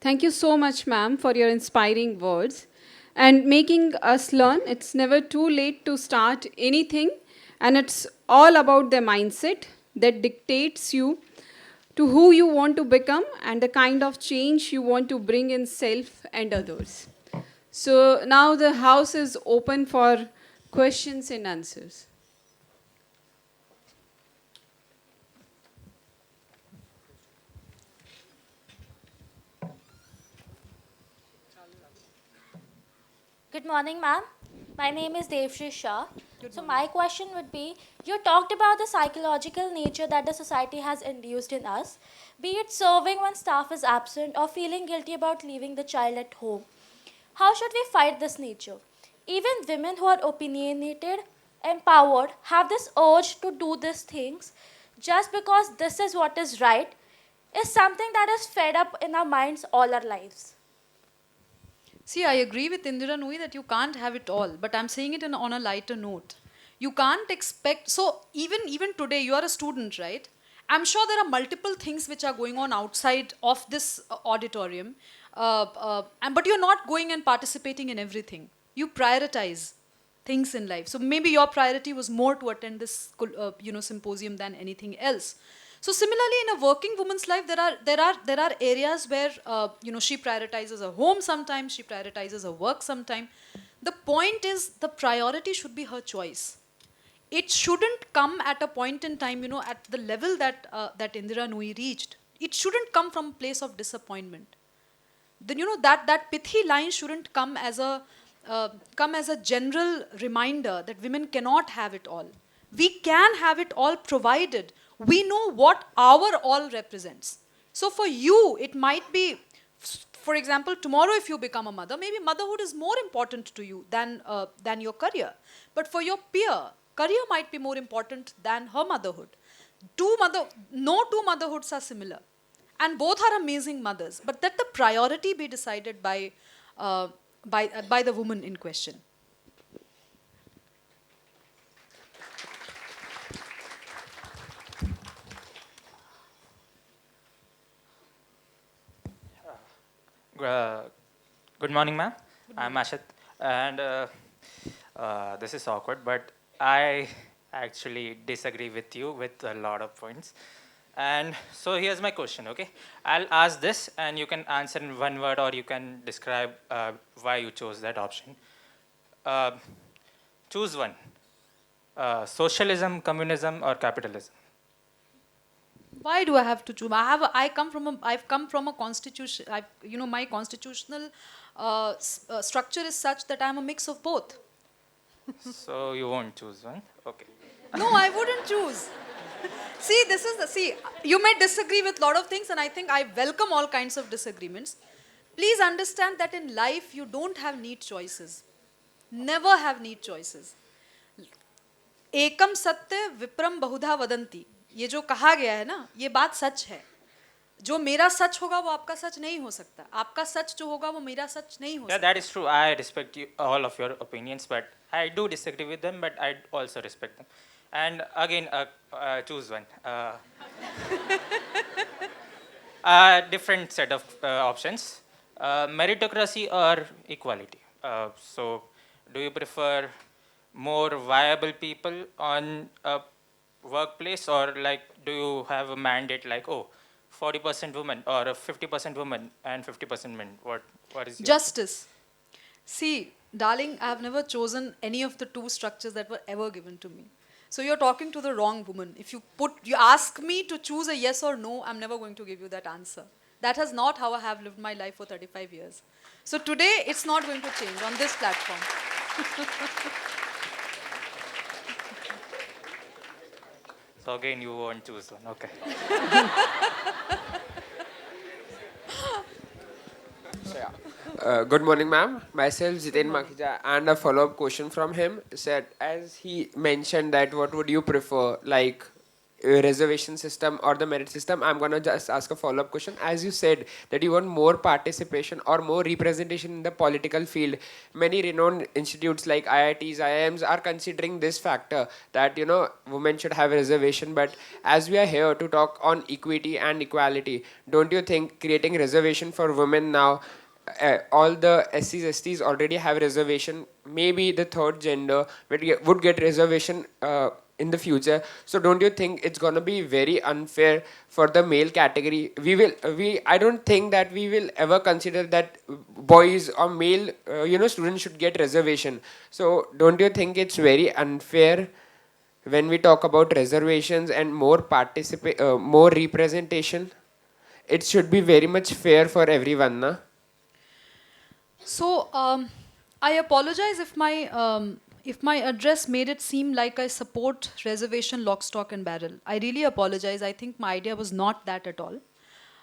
Thank you so much, ma'am, for your inspiring words and making us learn. It's never too late to start anything, and it's all about the mindset that dictates you to who you want to become and the kind of change you want to bring in self and others. So now the house is open for questions and answers. Good morning, ma'am. My name is Devshri Shah. So my question would be, you talked about the psychological nature that the society has induced in us, be it serving when staff is absent or feeling guilty about leaving the child at home. How should we fight this nature? Even women who are opinionated, empowered, have this urge to do these things just because this is what is right, is something that is fed up in our minds all our lives. See, I agree with Indira Nui that you can't have it all, but I'm saying it on a lighter note. You can't expect. So even today, you are a student, right? I'm sure there are multiple things which are going on outside of this auditorium, but you're not going and participating in everything. You prioritize things in life. So maybe your priority was more to attend this symposium than anything else. So similarly, in a working woman's life, there are areas where she prioritizes her home sometimes, she prioritizes her work sometimes. The point is, the priority should be her choice. It shouldn't come at a point in time, at the level that Indira Nui reached. It shouldn't come from a place of disappointment. Then that pithy line shouldn't come as a general reminder that women cannot have it all. We can have it all provided we know what our all represents. So for you, it might be, for example, tomorrow if you become a mother, maybe motherhood is more important to you than your career. But for your peer, career might be more important than her motherhood. No two motherhoods are similar, and both are amazing mothers. But let the priority be decided by the woman in question. Uh, Good morning, ma'am. I'm Ashit, and this is awkward, but I actually disagree with you with a lot of points. And so here's my question, okay? I'll ask this, and you can answer in one word, or you can describe why you chose that option. Uh, Choose one: socialism, communism, or capitalism. Why do I have to choose? I've come from a constitution. My constitutional structure is such that I'm a mix of both. So you won't choose one, okay? No, I wouldn't choose. See. You may disagree with a lot of things, and I think I welcome all kinds of disagreements. Please understand that in life you don't have neat choices. Never have neat choices. एकम सत्य विप्रम बहुधा वदंती, ये जो कहा गया है ना, ये बात सच है. जो मेरा सच होगा वो आपका सच नहीं हो सकता. आपका सच जो होगा वो मेरा सच नहीं हो Yeah, सकता. that is true. I respect you, all of your opinions, but I do disagree with them, but I also respect them. And again, choose one. A different set of options. Meritocracy or equality. So, do you prefer more viable people on a workplace, or like do you have a mandate like, oh, 40% women or a 50% women and 50% men? What is your Justice. See, darling, I have never chosen any of the two structures that were ever given to me. So you're talking to the wrong woman. If you ask me to choose a yes or no, I'm never going to give you that answer. That is not how I have lived my life for 35 years. So today, it's not going to change on this platform. So again, you won't choose one. Okay. Good morning, ma'am. Myself, Jiten Makhija, and a follow-up question from him said, as he mentioned that what would you prefer, like reservation system or the merit system, I'm gonna just ask a follow-up question. As you said that you want more participation or more representation in the political field, many renowned institutes like IITs, IIMs are considering this factor that women should have a reservation. But as we are here to talk on equity and equality, don't you think creating reservation for women now, all the SCs, STs already have reservation. Maybe the third gender would get reservation in the future. So don't you think it's gonna be very unfair for the male category? I don't think that we will ever consider that boys or male, students should get reservation. So don't you think it's very unfair when we talk about reservations and more representation? It should be very much fair for everyone, na? So I apologize if my address made it seem like I support reservation lock, stock, and barrel. I really apologize. I think my idea was not that at all.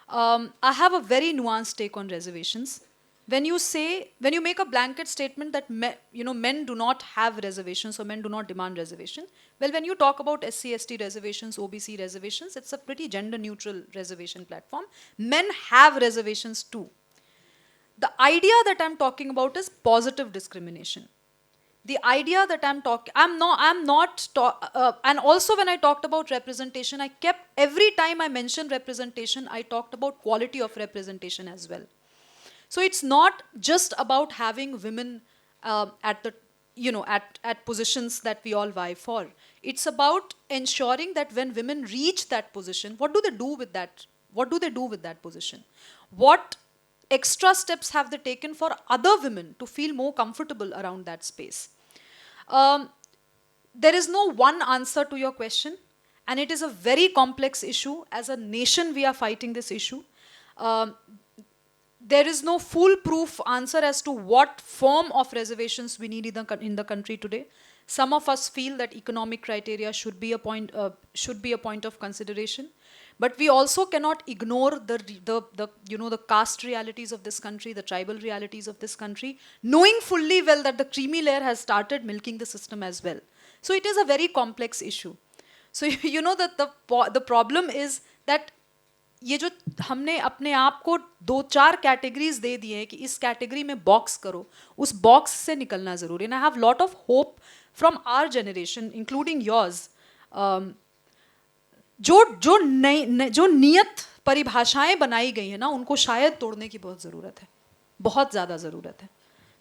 I have a very nuanced take on reservations. When you make a blanket statement that men do not have reservations or men do not demand reservation, well, when you talk about SC, ST reservations, OBC reservations, it's a pretty gender neutral reservation platform. Men have reservations too. The idea that I'm talking about is positive discrimination. The idea that I'm not, and also when I talked about representation, every time I mentioned representation, I talked about quality of representation as well. So it's not just about having women at positions that we all vie for. It's about ensuring that when women reach that position, what do they do with that? What do they do with that position? What extra steps have they taken for other women to feel more comfortable around that space? There is no one answer to your question, and it is a very complex issue. As a nation, we are fighting this issue. There is no foolproof answer as to what form of reservations we need in the country today. Some of us feel that economic criteria should be a point of consideration, but we also cannot ignore the caste realities of this country, the tribal realities of this country, knowing fully well that the creamy layer has started milking the system as well. So it is a very complex issue. So you know that the problem is that ये जो हमने अपने आप को 2-4 categories दे दिए हैं कि इस कैटेगरी में बॉक्स करो, उस बॉक्स से निकलना जरूरी है. And I have lot of hope from our generation, including yours. जो नियत परिभाषाएं बनाई गई है ना, उनको शायद तोड़ने की बहुत ज़रूरत है, बहुत ज़्यादा ज़रूरत है.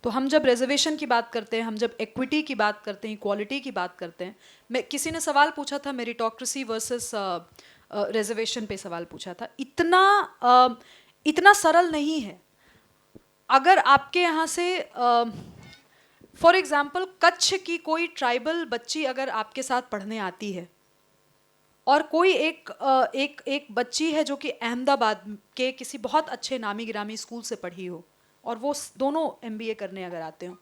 तो हम जब रिजर्वेशन की बात करते हैं, हम जब इक्विटी की बात करते हैं, इक्वालिटी की बात करते हैं, किसी ने सवाल पूछा था मेरिटोक्रेसी वर्सेस रिजर्वेशन पे सवाल पूछा था. इतना सरल नहीं है. अगर आपके यहाँ से फॉर एग्जाम्पल कच्छ की कोई ट्राइबल बच्ची अगर आपके साथ पढ़ने आती है और कोई एक बच्ची है जो कि अहमदाबाद के किसी बहुत अच्छे नामी गिरामी स्कूल से पढ़ी हो और वो दोनों MBA करने अगर आते हो,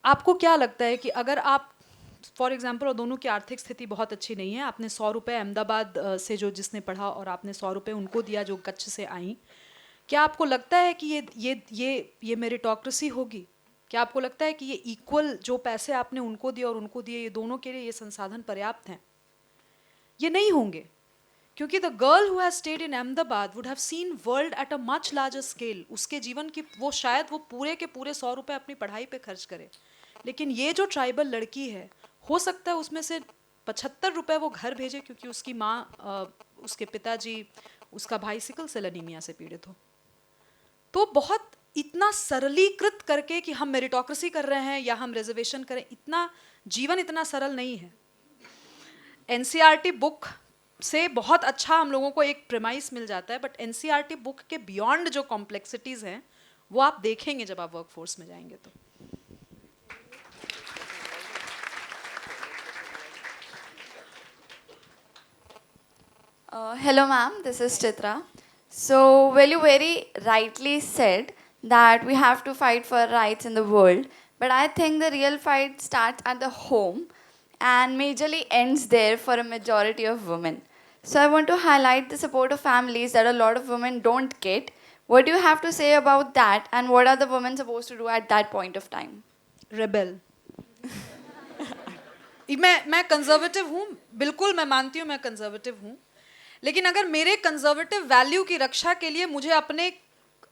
आपको क्या लगता है कि अगर आप फॉर एग्जाम्पल और दोनों की आर्थिक स्थिति बहुत अच्छी नहीं है, आपने 100 रुपये अहमदाबाद से जो जिसने पढ़ा और आपने 100 रुपये उनको दिया जो कच्छ से आई, क्या आपको लगता है कि ये मेरिटोक्रेसी होगी? क्या आपको लगता है कि ये इक्वल जो पैसे आपने उनको दिए और उनको दिए, ये दोनों के लिए ये संसाधन पर्याप्त हैं? ये नहीं होंगे, क्योंकि the girl who has stayed in Ahmedabad would have seen world at a much larger scale. उसके जीवन की वो शायद वो पूरे के पूरे 100 रुपये अपनी पढ़ाई पे खर्च करे, लेकिन ये जो ट्राइबल लड़की है, हो सकता है उसमें से 75 रुपये वो घर भेजे क्योंकि उसकी माँ, उसके पिताजी, उसका भाई सिकल सेल एनीमिया से पीड़ित हो. तो बहुत इतना सरलीकृत करके कि हम मेरिटोक्रेसी कर रहे हैं या हम रिजर्वेशन करें, इतना जीवन इतना सरल नहीं है. NCERT बुक से बहुत अच्छा हम लोगों को एक प्रेमाइस मिल जाता है, बट NCERT बुक के बियॉन्ड जो कॉम्प्लेक्सिटीज़ हैं वो आप देखेंगे जब आप वर्कफोर्स में जाएंगे. तो Hello ma'am, this is Chitra. So, well, you very rightly said that we have to fight for rights in the world, but I think the real fight starts at the home and majorly ends there for a majority of women. So, I want to highlight the support of families that a lot of women don't get. What do you have to say about that, and what are the women supposed to do at that point of time? Rebel. मैं conservative हूँ, बिल्कुल मैं मानती हूँ मैं conservative हूँ, लेकिन अगर मेरे कंजर्वेटिव वैल्यू की रक्षा के लिए मुझे अपने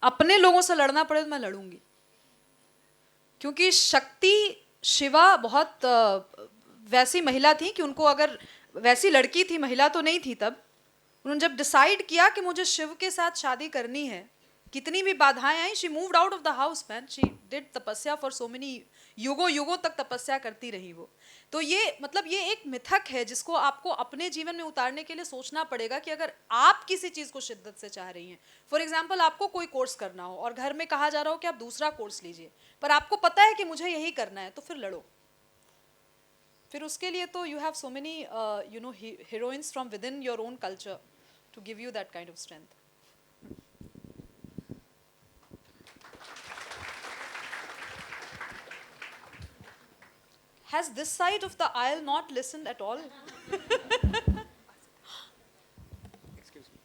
अपने लोगों से लड़ना पड़े तो मैं लड़ूंगी, क्योंकि शक्ति शिवा बहुत वैसी महिला थी कि उनको, अगर वैसी लड़की थी, महिला तो नहीं थी तब, उन्होंने जब डिसाइड किया कि मुझे शिव के साथ शादी करनी है, कितनी भी बाधाएं आई, she moved out of the house man, she did तपस्या फॉर सो मेनी, युगों युगों तक तपस्या करती रही वो। तो ये मतलब ये एक मिथक है जिसको आपको अपने जीवन में उतारने के लिए सोचना पड़ेगा कि अगर आप किसी चीज़ को शिद्दत से चाह रही हैं, फॉर एग्जाम्पल आपको कोई कोर्स करना हो और घर में कहा जा रहा हो कि आप दूसरा कोर्स लीजिए, पर आपको पता है कि मुझे यही करना है, तो फिर लड़ो। फिर उसके लिए तो you have so many heroines from with in your own culture to give you that kind of strength. Has this side of the aisle not listened at all? Excuse me.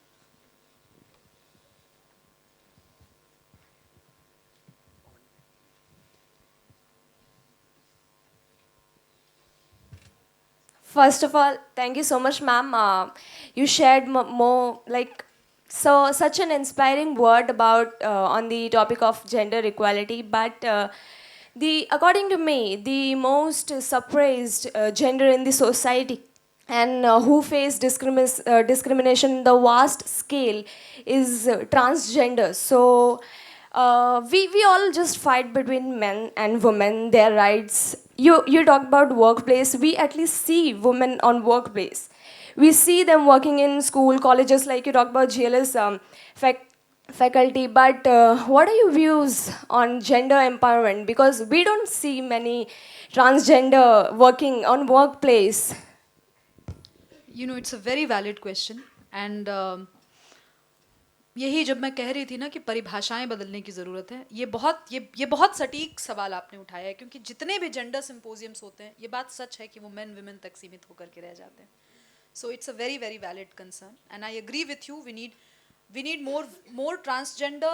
First of all, thank you so much, ma'am. You shared more like so such an inspiring word about on the topic of gender equality. But the according to me, the most suppressed gender in the society and who face discrimination in the vast scale is transgender. So we all just fight between men and women, their rights. You talk about workplace. We at least see women on workplace. We see them working in school, colleges, like you talk about GLS faculty. But what are your views on gender empowerment? Because we don't see many transgender working on workplace. You know, it's a very valid question. And यही जब मैं कह रही थी ना कि परिभाषाएं बदलने की ज़रूरत है, ये बहुत सटीक सवाल आपने उठाया है, क्योंकि जितने भी जेंडर सिंपोजियम्स होते हैं, ये बात सच है कि वो मेन विमेन तक सीमित होकर के रह जाते हैं. So it's a very very valid concern and I agree with you. We need more transgender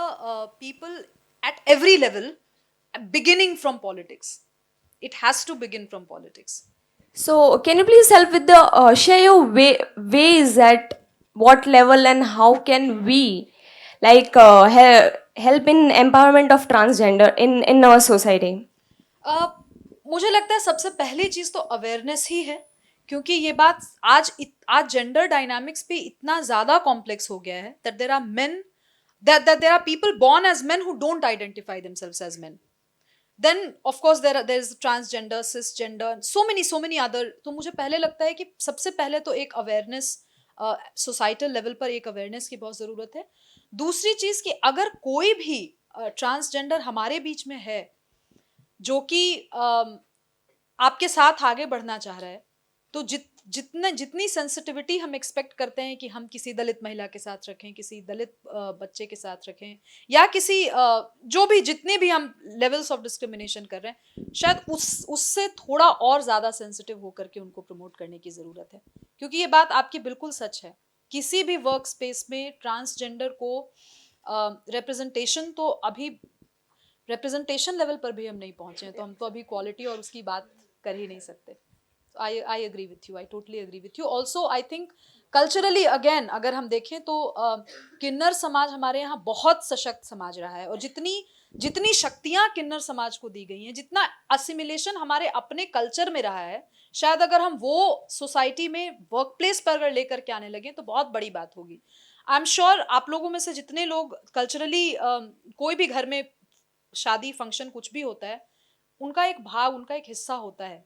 people at every level, beginning from politics. It has to begin from politics. So, can you please help with the share your ways at what level and how can we like help in empowerment of transgender in our society? मुझे लगता है सबसे पहली चीज तो awareness ही है, क्योंकि ये बात आज जेंडर डायनामिक्स भी इतना ज्यादा कॉम्प्लेक्स हो गया है that there are men, that there are people born as men who don't identify themselves as men. Then of course there is transgender, cisgender, so many other. तो मुझे पहले लगता है कि सबसे पहले तो एक अवेयरनेस, सोसाइटल लेवल पर एक अवेयरनेस की बहुत ज़रूरत है. दूसरी चीज़ कि अगर कोई भी ट्रांसजेंडर हमारे बीच में है जो कि आपके साथ आगे बढ़ना चाह रहा है, तो जितनी सेंसिटिविटी हम एक्सपेक्ट करते हैं कि हम किसी दलित महिला के साथ रखें, किसी दलित बच्चे के साथ रखें, या किसी जो भी जितने भी हम लेवल्स ऑफ डिस्क्रिमिनेशन कर रहे हैं, शायद उससे थोड़ा और ज़्यादा सेंसिटिव होकर के उनको प्रमोट करने की ज़रूरत है. क्योंकि ये बात आपकी बिल्कुल सच है, किसी भी वर्क स्पेस में ट्रांसजेंडर को रिप्रेजेंटेशन तो अभी रिप्रेजेंटेशन लेवल पर भी हम नहीं पहुंचे हैं, तो हम तो अभी क्वालिटी और उसकी बात कर ही नहीं सकते. I agree with you. I totally agree with you. Also, I think culturally again अगर हम देखें तो किन्नर समाज हमारे यहाँ बहुत सशक्त समाज रहा है, और जितनी शक्तियाँ किन्नर समाज को दी गई हैं, जितना असिमिलेशन हमारे अपने कल्चर में रहा है, शायद अगर हम वो सोसाइटी में वर्क प्लेस पर अगर लेकर के आने लगे तो बहुत बड़ी बात होगी. आई एम श्योर आप लोगों में से जितने लोग कल्चरली कोई भी घर में शादी फंक्शन कुछ भी होता है, उनका एक भाग, उनका एक हिस्सा होता है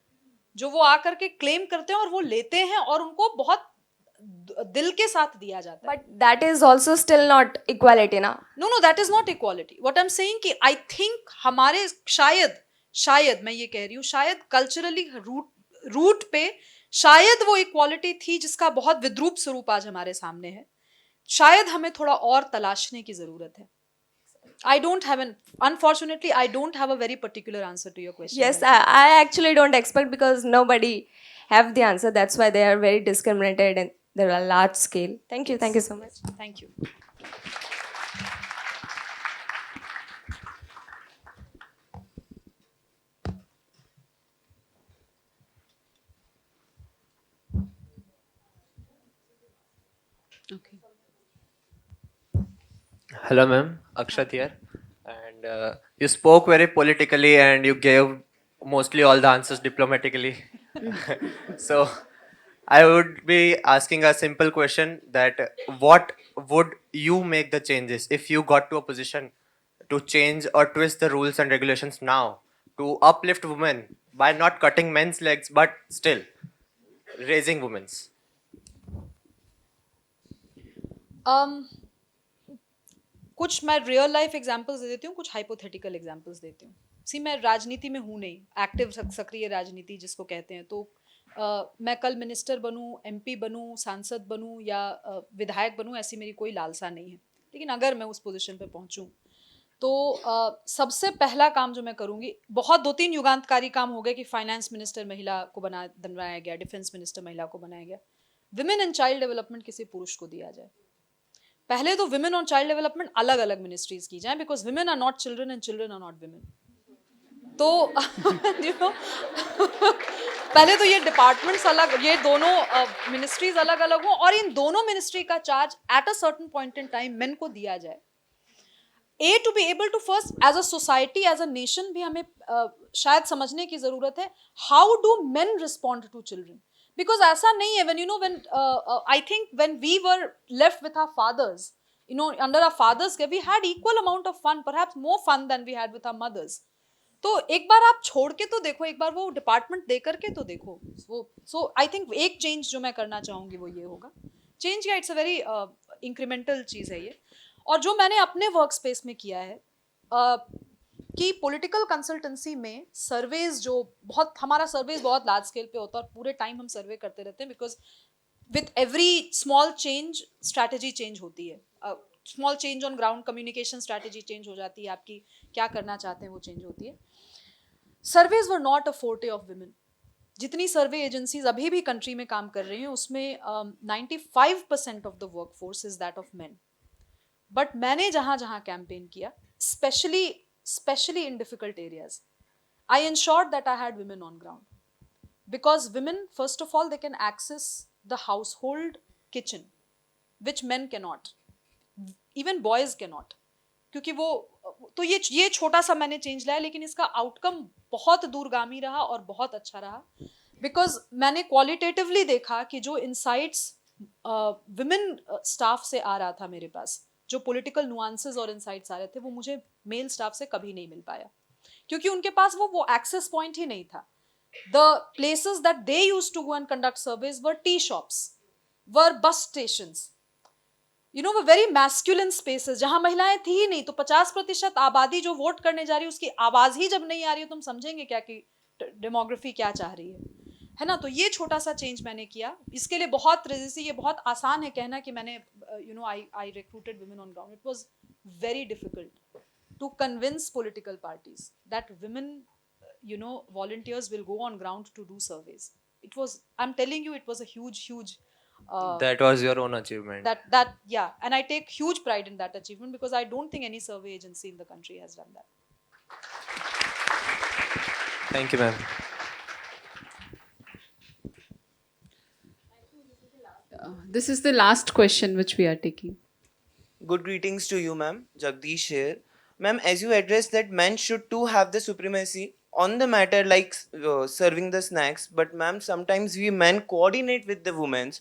जो वो आकर के क्लेम करते हैं और वो लेते हैं और उनको बहुत दिल के साथ दिया जाता है. But that is also still not equality, na? No, that is not equality. What I'm saying कि I think हमारे शायद मैं ये कह रही हूँ, शायद कल्चरली रूट पे शायद वो इक्वालिटी थी जिसका बहुत विद्रूप स्वरूप आज हमारे सामने है. शायद हमें थोड़ा और तलाशने की जरूरत है. Unfortunately, I don't have a very particular answer to your question. Yes, I actually don't expect because nobody have the answer. That's why they are very discriminated and they're a large scale. Thank you so much. Thank you. Okay. Hello, ma'am. Akshat here. And you spoke very politically and you gave mostly all the answers diplomatically. So I would be asking a simple question that what would you make the changes if you got to a position to change or twist the rules and regulations now to uplift women by not cutting men's legs but still raising women's? um, कुछ मैं real life examples दे देती हूँ, कुछ hypothetical examples देती हूँ. सी मैं राजनीति में हूँ नहीं, एक्टिव सक्रिय राजनीति जिसको कहते हैं, तो मैं कल मिनिस्टर बनूं, एमपी बनूं, सांसद बनूं या विधायक बनूं, ऐसी मेरी कोई लालसा नहीं है. लेकिन अगर मैं उस पोजीशन पे पहुंचूं तो सबसे पहला काम जो मैं करूंगी, बहुत 2-3 युगांतकारी काम हो गए कि फाइनेंस मिनिस्टर महिला को बनाया गया, डिफेंस मिनिस्टर महिला को बनाया गया. विमेन एंड चाइल्ड डेवलपमेंट किसी पुरुष को दिया जाए. पहले तो विमेन और चाइल्ड डेवलपमेंट अलग अलग मिनिस्ट्रीज की जाए, because women are not children and children are not women. तो यू नो पहले तो ये डिपार्टमेंट्स अलग, ये दोनों मिनिस्ट्रीज अलग अलग हो और इन दोनों मिनिस्ट्री का charge at a certain point in time men को दिया जाए. To be able to first as a society, as a nation भी हमें शायद समझने की जरूरत है, how do men respond to children. Because ऐसा नहीं है, when I think when we were left with our fathers, under our fathers के, we had equal amount of fun, perhaps more fun than we had with our mothers. तो एक बार आप छोड़ के तो देखो, एक बार वो डिपार्टमेंट दे करके तो देखो वो. सो आई थिंक एक चेंज जो मैं करना चाहूंगी वो ये होगा. चेंज या इट्स अ वेरी इंक्रीमेंटल चीज़ है ये. और जो मैंने अपने वर्क स्पेस में किया है कि पॉलिटिकल कंसल्टेंसी में सर्वेज, जो बहुत हमारा सर्वेज बहुत लार्ज स्केल पे होता है और पूरे टाइम हम सर्वे करते रहते हैं, because with every small change strategy change होती है. Small change on ground, communication strategy change हो जाती है, आपकी क्या करना चाहते हैं वो चेंज होती है. Surveys were not a forte of women. जितनी सर्वे एजेंसीज अभी भी कंट्री में काम कर रही हैं उसमें 95% of the work force is that of man. But मैंने जहां जहां कैंपेन किया, specially in difficult areas, I ensured that I had women on ground. Because women, first of all, they can access the household kitchen, which men cannot. Even boys cannot. क्योंकि वो, तो ये छोटा सा मैंने चेंज लाया, लेकिन इसका आउटकम बहुत दूरगामी रहा और बहुत अच्छा रहा. बिकॉज मैंने क्वालिटेटिवली देखा कि जो इंसाइट्स विमेन स्टाफ से आ रहा था मेरे पास, जो पॉलिटिकल नुआंसेस और इंसाइट्स आ रहे थे, वो मुझे मेल स्टाफ से कभी नहीं मिल पाया, क्योंकि उनके पास वो एक्सेस पॉइंट ही नहीं था. The places that they used to go and conduct surveys were tea shops, were bus stations, वो वेरी मैस्कुलिन स्पेसेस जहां महिलाएं थी ही नहीं. तो 50% आबादी जो वोट करने जा रही है उसकी आवाज ही जब नहीं आ रही है, तुम समझेंगे क्या कि डेमोग्राफी क्या चाह रही है ना. तो ये छोटा सा चेंज मैंने किया. इसके लिए बहुत रेजिस्टेंस, ये बहुत आसान है कहना कि मैंने I recruited women on ground. It was very difficult to convince political parties that women volunteers will go on ground to do surveys. I'm telling you, it was a huge That was your own achievement. that yeah, and I take huge pride in that achievement, because I don't think any survey agency in the country has done that. Thank you, ma'am. This is the last question which we are taking. Good greetings to you, ma'am. Jagdish here. Ma'am, as you addressed that men should too have the supremacy on the matter like serving the snacks, but ma'am, sometimes we men coordinate with the women,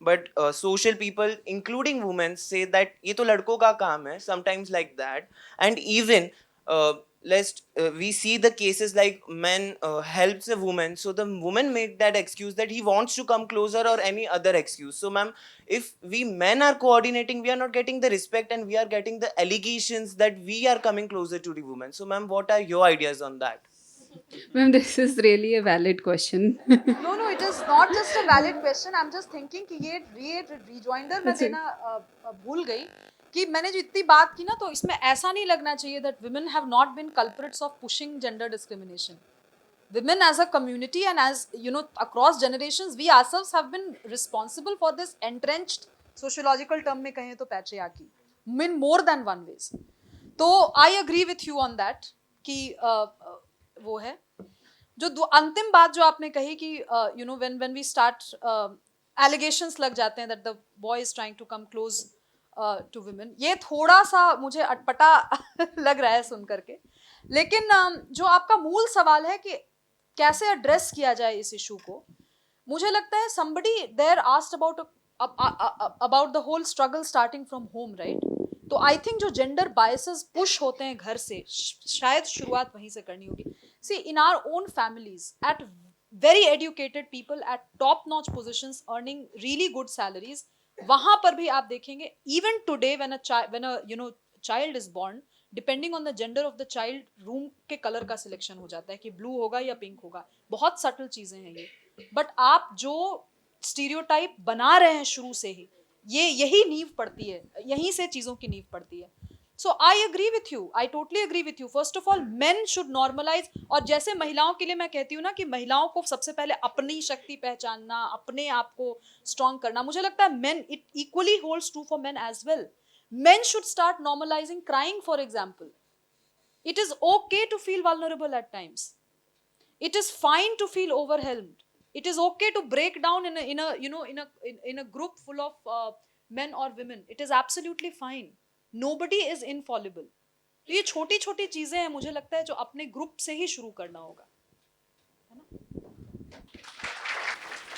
but social people, including women, say that ये तो लड़कों का काम है, sometimes like that. And even we see the cases like men helps a woman, so the woman make that excuse that he wants to come closer or any other excuse. So ma'am, if we men are coordinating, we are not getting the respect and we are getting the allegations that we are coming closer to the women. So ma'am, what are your ideas on that? Ma'am, this is really a valid question. No, it is not just a valid question. I'm just thinking कि ये rejoinder मैं देना भूल गई कि मैंने जो इतनी बात की ना, तो इसमें ऐसा नहीं लगना चाहिए that women have not been culprits of pushing gender discrimination. Women as a community and as across generations, we ourselves have been responsible for this entrenched sociological term में कहें तो patriarchy in more than one ways. तो I agree with you on that कि वो है. जो अंतिम बात जो आपने कही कि when we start allegations लग जाते हैं that the boy is trying to come close to women. ये थोड़ा सा मुझे अटपटा लग रहा है सुन करके, लेकिन जो आपका मूल सवाल है कि कैसे एड्रेस किया जाए इस इशू को, मुझे लगता है somebody there asked about the whole struggle starting from home, right? तो आई थिंक जो जेंडर बायसेस पुश होते हैं घर से, शायद शुरुआत वहीं से करनी होगी. See in our own families, at very educated people at top notch positions earning really good salaries, वहां पर भी आप देखेंगे even today when a child is born, depending on the gender of the child, room के colour का selection हो जाता है कि ब्लू होगा या पिंक होगा. बहुत सटल चीजें हैं ये, बट आप जो स्टीरियोटाइप बना रहे हैं शुरू से ही, ये यही नींव पड़ती है, यहीं से चीजों की नींव पड़ती है. So I agree with you. I totally agree with you. First of all, men should normalize. और जैसे महिलाओं के लिए मैं कहती हूँ ना कि महिलाओं को सबसे पहले अपनी शक्ति पहचानना, अपने आप को स्ट्रॉन्ग करना, मुझे लगता है men, it equally holds true for men as well. Men should start normalizing crying, for example. It is okay to feel vulnerable at times. It is fine to feel overwhelmed. It is okay to break down in a group full of men or women. It is absolutely fine. Nobody is infallible. तो ये छोटी छोटी चीजें हैं, मुझे लगता है जो अपने ग्रुप से ही शुरू करना होगा, है ना?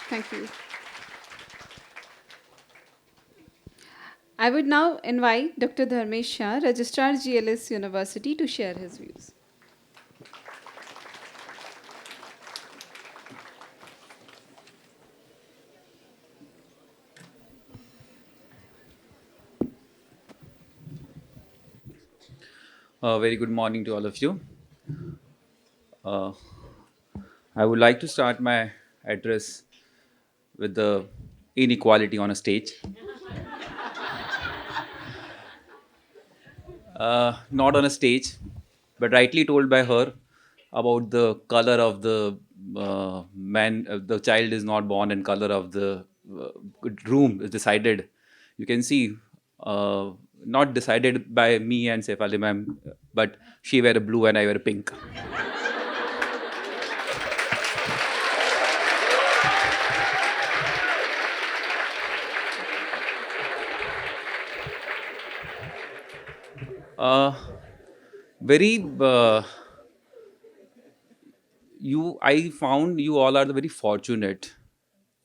Thank you. I would now invite Dr. Dharmesh Shah, Registrar GLS University, to share his views. Very good morning to all of you. I would like to start my address with the inequality on a stage. Not on a stage, but rightly told by her about the color of the man. The child is not born, and color of the room is decided. You can see, not decided by me and Sefali ma'am, but she wear a blue and I wear a pink. Very I found you all are the very fortunate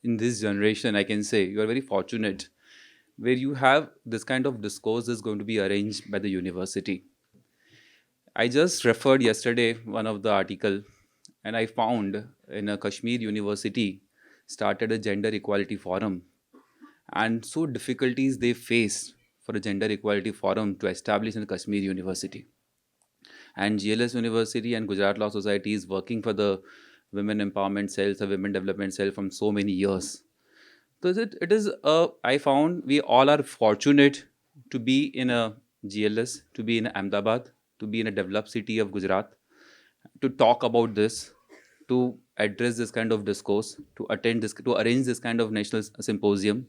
in this generation. I can say you are very fortunate where you have this kind of discourse is going to be arranged by the university. I just referred yesterday one of the article, and I found in a Kashmir university started a gender equality forum, and so difficulties they faced for a gender equality forum to establish in Kashmir university. And GLS University and Gujarat Law Society is working for the women empowerment cells, the women development cell from so many years. So it is, I found we all are fortunate to be in a GLS, to be in Ahmedabad, to be in a developed city of Gujarat, to talk about this, to address this kind of discourse, to attend this, to arrange this kind of national symposium.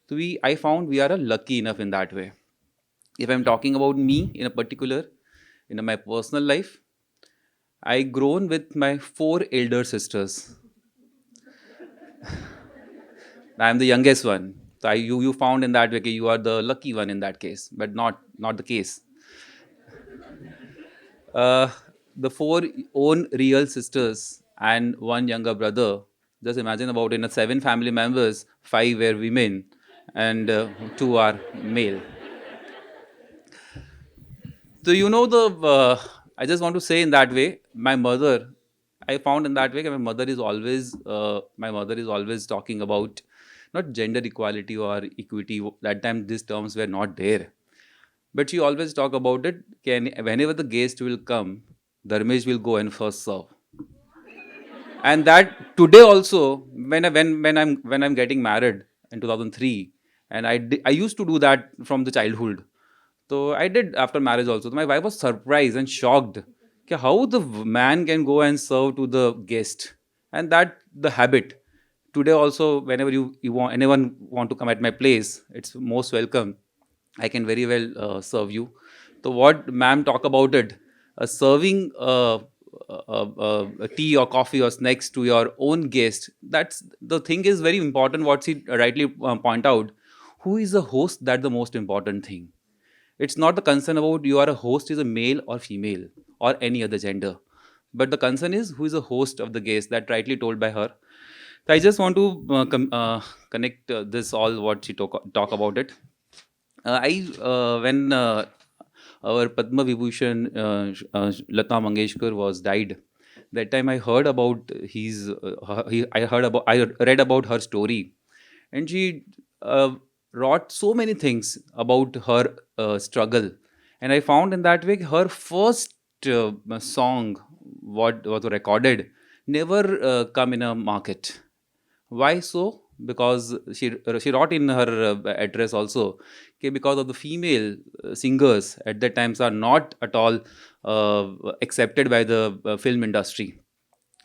So I found we are lucky enough in that way. If I'm talking about me in a particular, in my personal life, I grown with my 4 elder sisters. I am the youngest one. So you found in that way you are the lucky one in that case, but not the case. The 4 own real sisters and 1 younger brother. Just imagine about in a 7 family members, 5 were women and 2 are male. So I just want to say in that way, my mother, I found in that way my mother is always talking about not gender equality or equity. That time these terms were not there, but she always talk about it. Whenever the guest will come, Dharmesh will go and first serve. And that today also, when I'm getting married in 2003, and I used to do that from the childhood. So I did after marriage also. So my wife was surprised and shocked how the man can go and serve to the guest, and that the habit. Today also, whenever you want anyone want to come at my place, it's most welcome. I can very well serve you. So what ma'am talk about it, serving tea or coffee or snacks to your own guest, that's the thing is very important. What she rightly point out, who is the host? That's the most important thing. It's not the concern about you are a host is a male or female or any other gender, but the concern is who is the host of the guest. That rightly told by her. So I just want to connect this all what she talk about it. I when our Padma Vibhushan Lata Mangeshkar was died. That time I heard about I read about her story, and she wrote so many things about her struggle, and I found in that way her first song what was recorded never come in a market. Why so? Because she wrote in her address also, okay, because of the female singers at that times are not at all accepted by the film industry.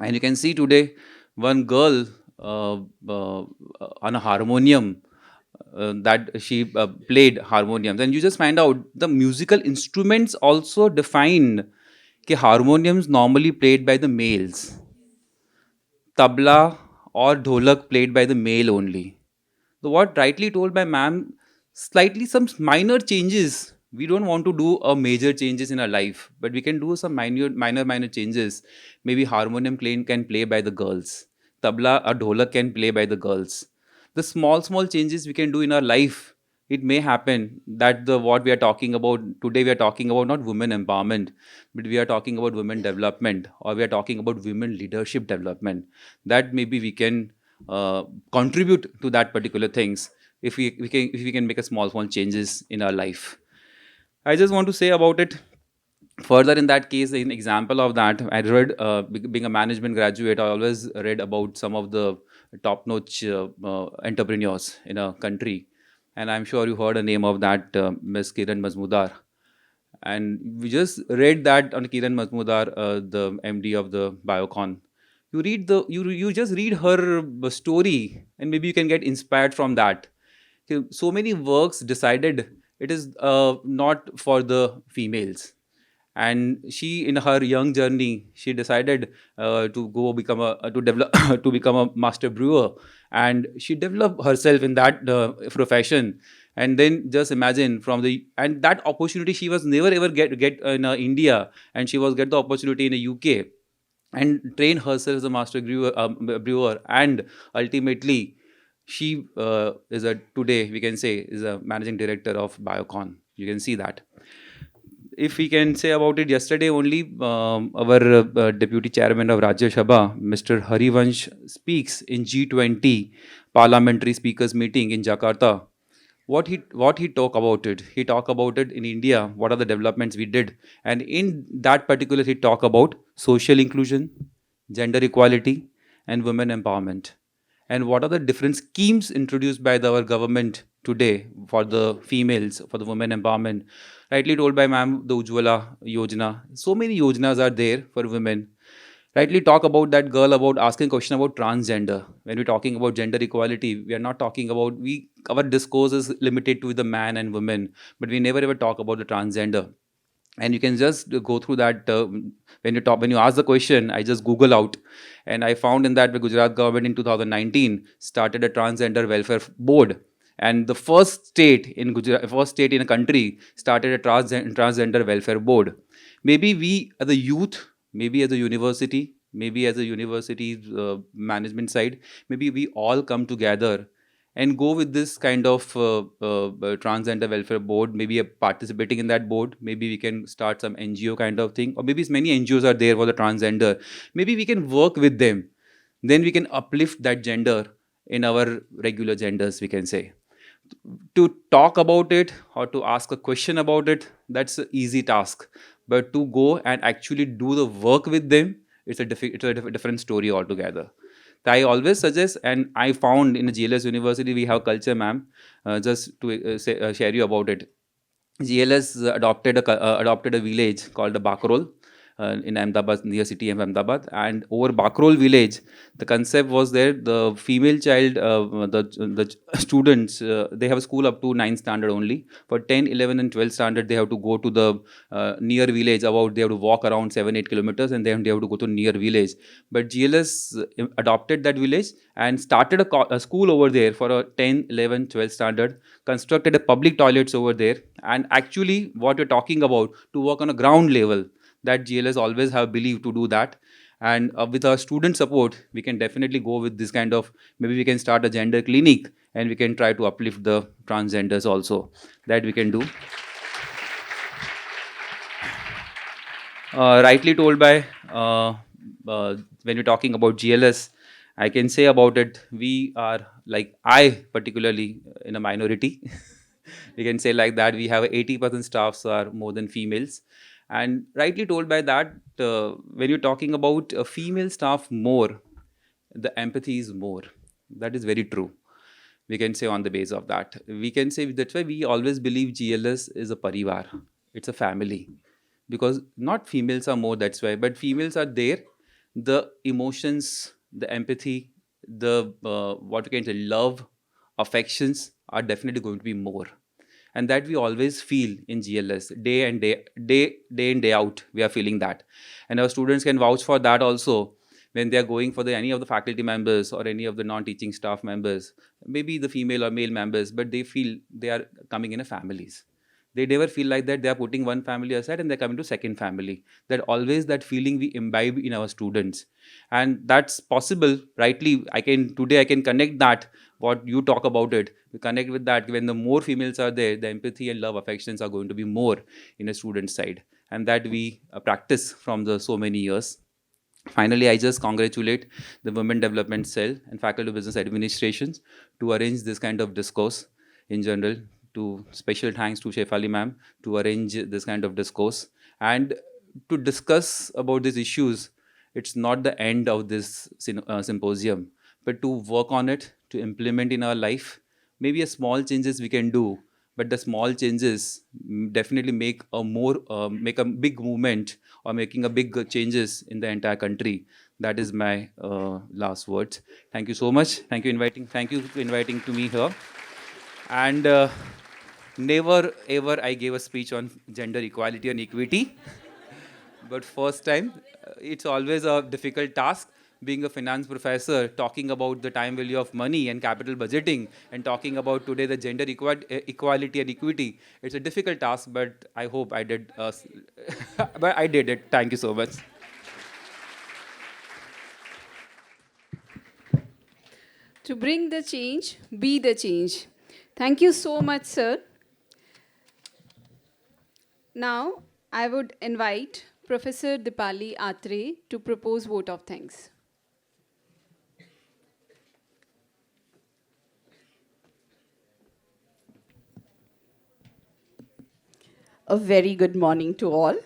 And you can see today one girl on a harmonium that she played harmoniums, and you just find out the musical instruments also define कि harmoniums normally played by the males, tabla or dholak played by the male only. So what rightly told by ma'am, slightly some minor changes. We don't want to do a major changes in our life, but we can do some minor changes. Maybe harmonium can play by the girls. Tabla or dholak can play by the girls. The small changes we can do in our life. It may happen that the what we are talking about today, we are talking about not women empowerment, but we are talking about women development, or we are talking about women leadership development. That maybe we can contribute to that particular things if we can make a small changes in our life. I just want to say about it further. In that case, an example of that, I read being a management graduate, I always read about some of the top notch entrepreneurs in a country, and I'm sure you heard a name of that Miss Kiran Mazmudar. And we just read that on Kiran Mazmudar, the MD of the Biocon. You just read her story, and maybe you can get inspired from that. Okay, so many works decided it is not for the females, and she in her young journey she decided to go become a to develop to become a master brewer, and she developed herself in that profession. And then just imagine from the and that opportunity she was never ever get in India, and she was get the opportunity in the UK and train herself as a master brewer, and ultimately she is a today we can say is a managing director of Biocon. You can see that. If we can say about it, yesterday only our deputy chairman of Rajya Sabha, Mr. Harivansh, speaks in G20 parliamentary speakers meeting in Jakarta. What he talk about it, he talk about it in India, what are the developments we did, and in that particular he talk about social inclusion, gender equality, and women empowerment, and what are the different schemes introduced by our government today for the females, for the women empowerment. Rightly told by ma'am, the Ujjwala Yojana. So many yojanas are there for women. Rightly talk about that girl about asking question about transgender. When we're talking about gender equality, we are not talking about our discourse is limited to the man and women, but we never ever talk about the transgender. And you can just go through that when you ask the question. I just Google out, and I found in that the Gujarat government in 2019 started a transgender welfare board, and the first state in Gujarat, first state in a country started a transgender welfare board. Maybe we as a youth, maybe as a university, maybe as a university management side, maybe we all come together and go with this kind of transgender welfare board, maybe participating in that board. Maybe we can start some NGO kind of thing, or maybe many NGOs are there for the transgender. Maybe we can work with them, then we can uplift that gender in our regular genders, we can say. To talk about it or to ask a question about it, that's an easy task, but to go and actually do the work with them, it's a different story altogether. I always suggest, and I found in the GLS University we have culture, ma'am. Just to share you about it. GLS adopted a village called the Bakarol. in Ahmedabad, near city of Ahmedabad. And over Bakrol village, the concept was there, the female child, the students, they have a school up to 9th standard only. For 10, 11 and 12th standard, they have to go to the near village, about they have to walk around 7, 8 kilometers, and then they have to go to near village. But GLS adopted that village and started a school over there for a 10, 11, 12th standard, constructed a public toilets over there. And actually, what you're talking about, to work on a ground level, that GLS always have believed to do that. And with our student support, we can definitely go with this kind of, maybe we can start a gender clinic, and we can try to uplift the transgenders also. That we can do. Rightly told by, when you're talking about GLS, I can say about it, we are, like, I particularly in a minority. We can say like that, we have 80% staffs are more than females. And rightly told by that, when you're talking about a female staff more, the empathy is more. That is very true. We can say on the base of that. We can say that's why we always believe GLS is a parivar. It's a family. Because not females are more, that's why, but females are there. The emotions, the empathy, the what we can say, love, affections are definitely going to be more. And that we always feel in GLS, day in day out, we are feeling that. And our students can vouch for that also, when they are going for any of the faculty members or any of the non-teaching staff members, maybe the female or male members, but they feel they are coming in a families. They never feel like that they are putting one family aside and they're coming to second family. That always, that feeling we imbibe in our students. And that's possible, rightly, today I can connect that, what you talk about it, we connect with that. When the more females are there, the empathy and love affections are going to be more in a student side. And that we practice from the so many years. Finally, I just congratulate the Women Development Cell and Faculty of Business Administrations to arrange this kind of discourse in general. To special thanks to Shefali ma'am to arrange this kind of discourse and to discuss about these issues. It's not the end of this symposium, but to work on it, to implement in our life. Maybe a small changes we can do, but the small changes definitely make a big movement, or making a big changes in the entire country. That is my last words. Thank you so much. Thank you for inviting to me here. And never ever I gave a speech on gender equality and equity. But first time, it's always a difficult task being a finance professor, talking about the time value of money and capital budgeting, and talking about today the gender equality and equity. It's a difficult task, but I hope I did. But I did it. Thank you so much. To bring the change, be the change. Thank you so much, sir. Now, I would invite Professor Dipali Atre to propose vote of thanks. A very good morning to all.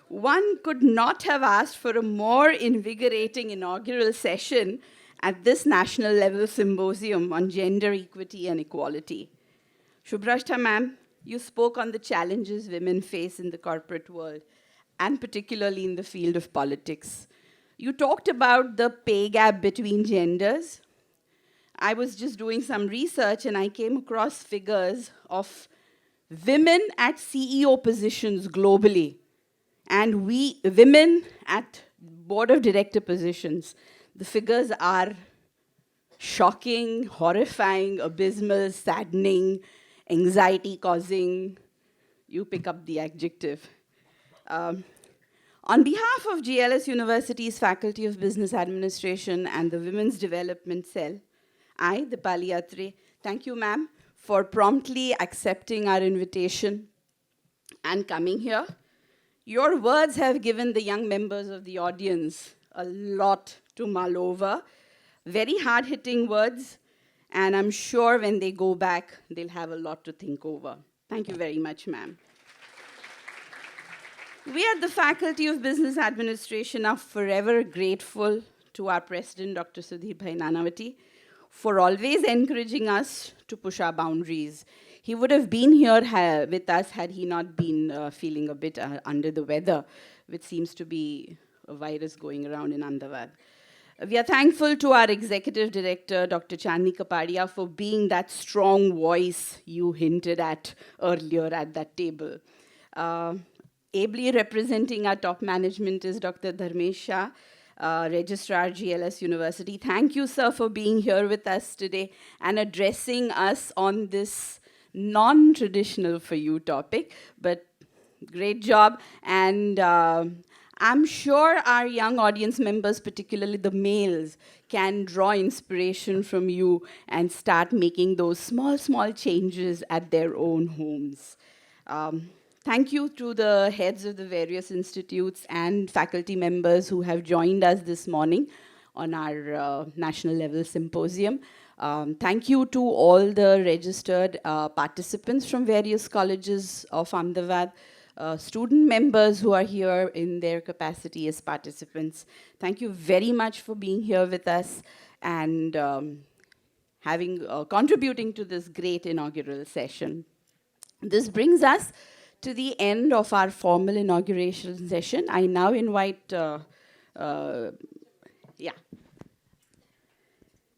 One could not have asked for a more invigorating inaugural session at this national level symposium on gender equity and equality. Shubhrastha ma'am, you spoke on the challenges women face in the corporate world, and particularly in the field of politics. You talked about the pay gap between genders. I was just doing some research and I came across figures of women at CEO positions globally, and women at board of director positions. The figures are shocking, horrifying, abysmal, saddening, anxiety causing. You pick up the adjective. On behalf of GLS University's Faculty of Business Administration and the Women's Development Cell, I, Dipali Atre, thank you, ma'am, for promptly accepting our invitation and coming here. Your words have given the young members of the audience a lot to mull over. Very hard-hitting words, and I'm sure when they go back, they'll have a lot to think over. Thank you very much, ma'am. We at the Faculty of Business Administration are forever grateful to our President, Dr. Sudhir Bhai Nanavati, for always encouraging us to push our boundaries. He would have been here with us had he not been feeling a bit under the weather, which seems to be a virus going around in Ahmedabad. We are thankful to our executive director, Dr. Chandni Kapadia, for being that strong voice you hinted at earlier at that table. Ably representing our top management is Dr. Dharmesh Shah, Registrar, GLS University. Thank you, sir, for being here with us today and addressing us on this non-traditional for you topic, but great job. And I'm sure our young audience members, particularly the males, can draw inspiration from you and start making those small, small changes at their own homes. Thank you to the heads of the various institutes and faculty members who have joined us this morning on our national level symposium. Thank you to all the registered participants from various colleges of Ahmedabad, student members who are here in their capacity as participants. Thank you very much for being here with us and contributing to this great inaugural session. This brings us to the end of our formal inauguration session. I now invite, yeah.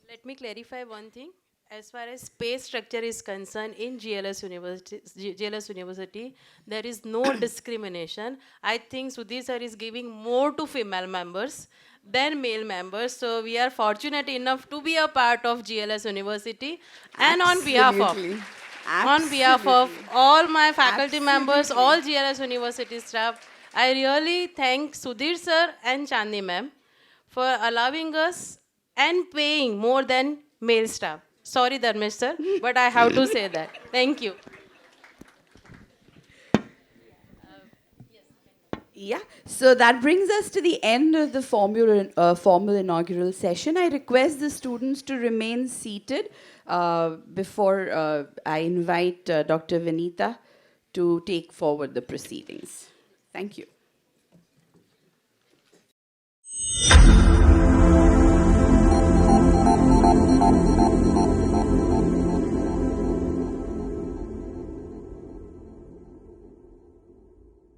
Let me clarify one thing. As far as pay structure is concerned in GLS University, there is no discrimination. I think Sudhir sir is giving more to female members than male members. So we are fortunate enough to be a part of GLS University. And Absolutely. on behalf of all my faculty members, all GLS University staff, I really thank Sudhir sir and Chandni ma'am for allowing us and paying more than male staff. Sorry, Dharmesh sir, but I have to say that. Thank you. Yeah, so that brings us to the end of the formal inaugural session. I request the students to remain seated before I invite Dr. Vinita to take forward the proceedings. Thank you.